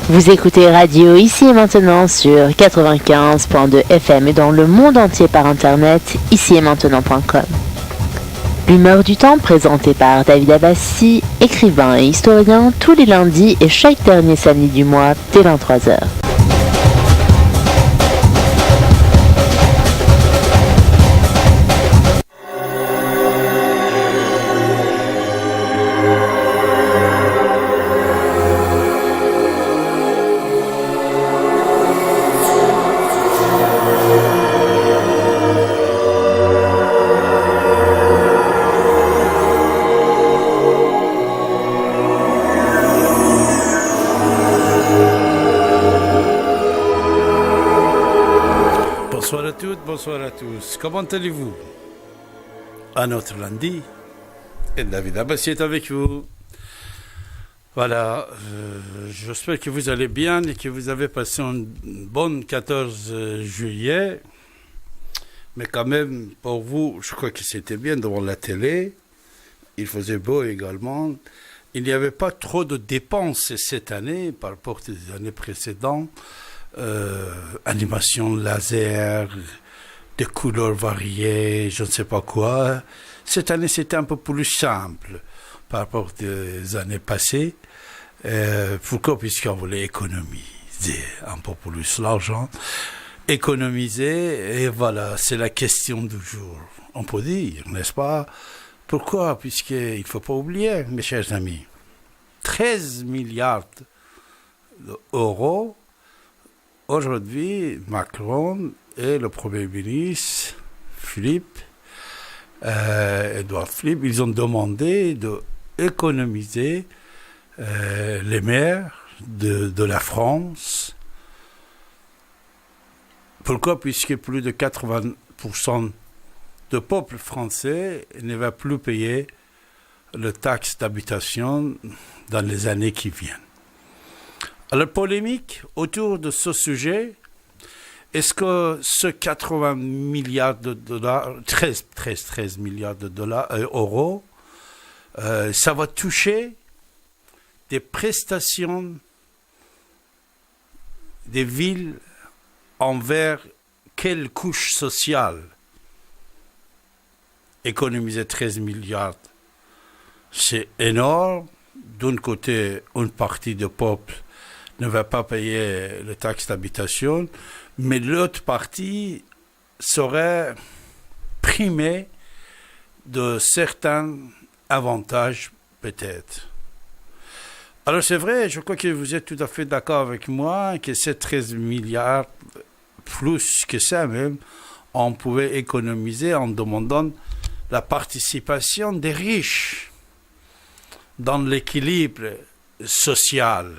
Vous écoutez Radio Ici et Maintenant sur 95.2 FM et dans le monde entier par internet, icietmaintenant.com. L'humeur du temps présentée par David Abbassi, écrivain et historien, tous les lundis et chaque dernier samedi du mois dès 23h. Bonsoir à tous, comment allez-vous? Un autre lundi, et David Abbassi est avec vous. Voilà, j'espère que vous allez bien et que vous avez passé une bonne 14 juillet. Mais quand même, pour vous, je crois que c'était bien devant la télé. Il faisait beau également. Il n'y avait pas trop de dépenses cette année par rapport aux années précédentes. Animation laser, de couleurs variées, je ne sais pas quoi. Cette année, c'était un peu plus simple par rapport aux années passées. Pourquoi? Puisqu'on voulait économiser un peu plus l'argent. Économiser, et voilà, c'est la question du jour. On peut dire, n'est-ce pas? Pourquoi? Puisqu'il ne faut pas oublier, mes chers amis, 13 milliards d'euros. Aujourd'hui, Macron et le Premier ministre, Édouard Philippe, ils ont demandé d'économiser les maires de la France. Pourquoi? Puisque plus de 80% du peuple français ne va plus payer la taxe d'habitation dans les années qui viennent. Alors, polémique autour de ce sujet, est-ce que ce 80 milliards de dollars, 13 milliards de euros, ça va toucher des prestations des villes envers quelle couche sociale? Économiser 13 milliards, c'est énorme. D'un côté, une partie du peuple ne va pas payer les taxes d'habitation, mais l'autre partie serait primée de certains avantages, peut-être. Alors c'est vrai, je crois que vous êtes tout à fait d'accord avec moi, que ces 13 milliards, plus que ça même, on pouvait économiser en demandant la participation des riches dans l'équilibre social.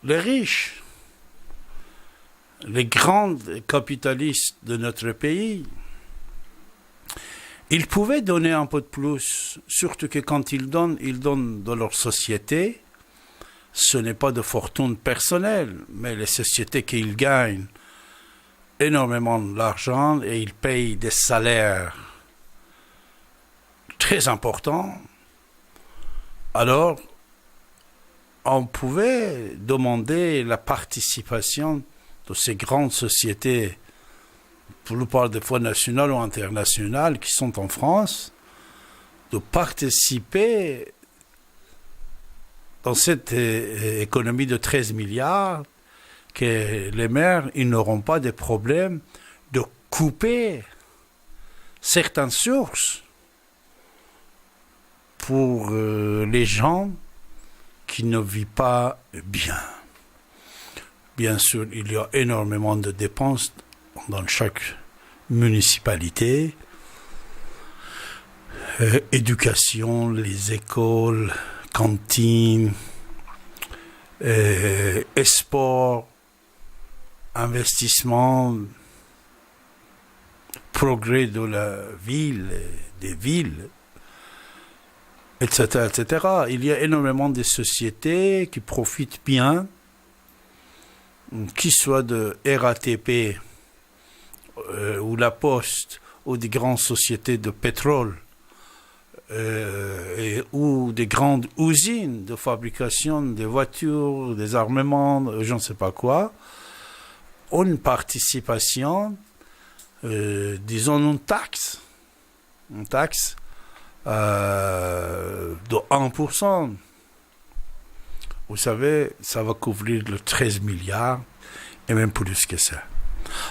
Les riches, les grands capitalistes de notre pays, ils pouvaient donner un peu de plus, surtout que quand ils donnent de leur société. Ce n'est pas de fortune personnelle, mais les sociétés qu'ils gagnent énormément d'argent et ils payent des salaires très importants. Alors, on pouvait demander la participation de ces grandes sociétés, pour la plupart des fois nationales ou internationales, qui sont en France, de participer dans cette économie de 13 milliards, que les maires ils n'auront pas de problème de couper certaines sources pour les gens qui ne vivent pas bien. Bien sûr, il y a énormément de dépenses dans chaque municipalité. Éducation, les écoles, cantines, sport, investissement, progrès de la ville, des villes, etc., etc. Il y a énormément de sociétés qui profitent bien, qu'ils soient de RATP ou la Poste ou des grandes sociétés de pétrole ou des grandes usines de fabrication des voitures, des armements, je ne sais pas quoi, ont une participation, disons une taxe de 1%. Vous savez, ça va couvrir le 13 milliards et même plus que ça.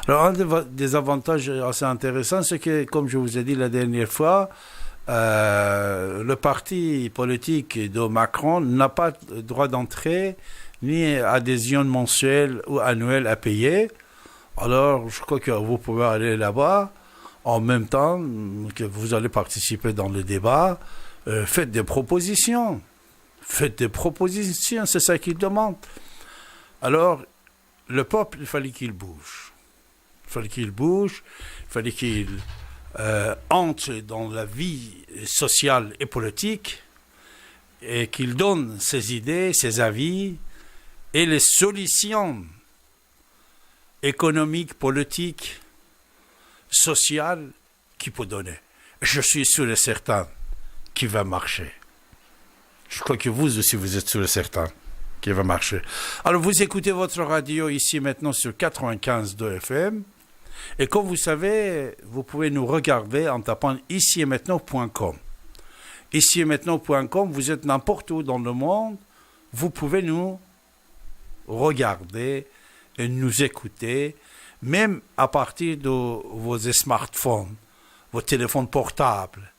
Alors, un des avantages assez intéressants, c'est que, comme je vous ai dit la dernière fois, le parti politique de Macron n'a pas droit d'entrée ni adhésion mensuelle ou annuelle à payer. Alors, je crois que vous pouvez aller là-bas en même temps que vous allez participer dans le débat. Faites des propositions. C'est ça qu'ils demandent. Alors, le peuple, il fallait qu'il bouge. Il fallait qu'il entre dans la vie sociale et politique et qu'il donne ses idées, ses avis et les solutions économiques, politiques, sociales qu'il peut donner. Je suis sûr et certain qu'il va marcher. Je crois que vous aussi, vous êtes sûr et certain qu'il va marcher. Alors, vous écoutez votre radio ici maintenant sur 95.2 FM. Et comme vous savez, vous pouvez nous regarder en tapant ici-et-maintenant.com. Ici-et-maintenant.com, vous êtes n'importe où dans le monde, vous pouvez nous regarder et nous écouter, même à partir de vos smartphones, vos téléphones portables.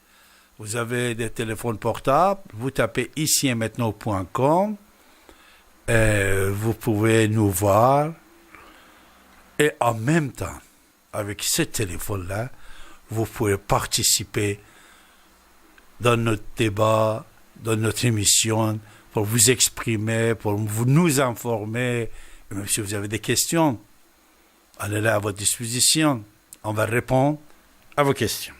Vous avez des téléphones portables, vous tapez ici-et-maintenant.com, vous pouvez nous voir, et en même temps, avec ce téléphone-là, vous pouvez participer dans notre débat, dans notre émission, pour vous exprimer, pour nous informer. Et même si vous avez des questions, elle est là à votre disposition. On va répondre à vos questions.